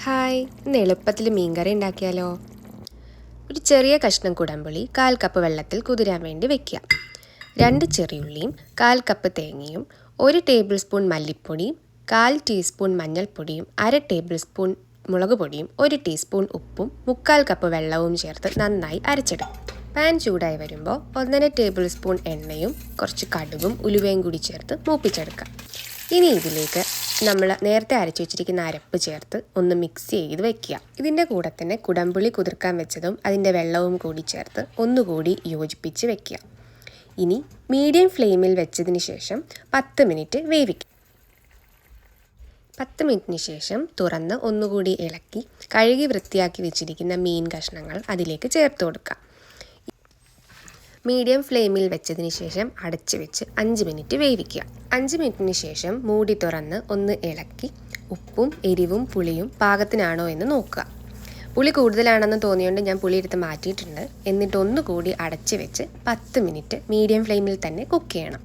Hi, ഇന്ന് എളുപ്പത്തിൽ മീൻകറി ഉണ്ടാക്കിയാലോ? ഒരു ചെറിയ കഷ്ണം കുടംപുളി 1/4 കപ്പ് വെള്ളത്തിൽ കുതിരാൻ വേണ്ടി വെക്കുക. 2 ചെറിയുള്ളിയും 1/4 കപ്പ് തേങ്ങയും 1 ടേബിൾ സ്പൂൺ മല്ലിപ്പൊടിയും 1/4 ടീസ്പൂൺ മഞ്ഞൾപ്പൊടിയും 1/2 ടേബിൾ സ്പൂൺ മുളക് പൊടിയും 1 ടീസ്പൂൺ ഉപ്പും 1/4 കപ്പ് വെള്ളവും ചേർത്ത് നന്നായി അരച്ചെടുക്കും. പാൻ ചൂടായി വരുമ്പോൾ 1 ടേബിൾ സ്പൂൺ എണ്ണയും കുറച്ച് കടുകും ഉലുവയും കൂടി ചേർത്ത് മൂപ്പിച്ചെടുക്കാം. ഇനി ഇതിലേക്ക് നമ്മൾ നേരത്തെ അരച്ചു വെച്ചിരിക്കുന്ന അരപ്പ് ചേർത്ത് ഒന്ന് മിക്സ് ചെയ്ത് വെക്കുക. ഇതിൻ്റെ കൂടെ തന്നെ കുടംപുളി കുതിർക്കാൻ വെച്ചതും അതിൻ്റെ വെള്ളവും കൂടി ചേർത്ത് ഒന്നുകൂടി യോജിപ്പിച്ച് വെക്കുക. ഇനി മീഡിയം ഫ്ലെയിമിൽ വെച്ചതിന് ശേഷം 10 മിനിറ്റ് വേവിക്കുക. 10 മിനിറ്റിന് ശേഷം തുറന്ന് ഒന്നുകൂടി ഇളക്കി കഴുകി വൃത്തിയാക്കി വെച്ചിരിക്കുന്ന മീൻ കഷ്ണങ്ങൾ അതിലേക്ക് ചേർത്ത് കൊടുക്കുക. മീഡിയം ഫ്ലെയിമിൽ വെച്ചതിന് ശേഷം അടച്ചു വെച്ച് 5 മിനിറ്റ് വേവിക്കുക. 5 മിനിറ്റിന് ശേഷം മൂടി തുറന്ന് ഒന്ന് ഇളക്കി ഉപ്പും എരിവും പുളിയും പാകത്തിനാണോ എന്ന് നോക്കുക. പുളി കൂടുതലാണെന്ന് തോന്നിയുകൊണ്ട് ഞാൻ പുളി എടുത്ത് മാറ്റിയിട്ടുണ്ട്. എന്നിട്ട് ഒന്നുകൂടി അടച്ചു വെച്ച് 10 മിനിറ്റ് മീഡിയം ഫ്ലെയിമിൽ തന്നെ കുക്ക് ചെയ്യണം.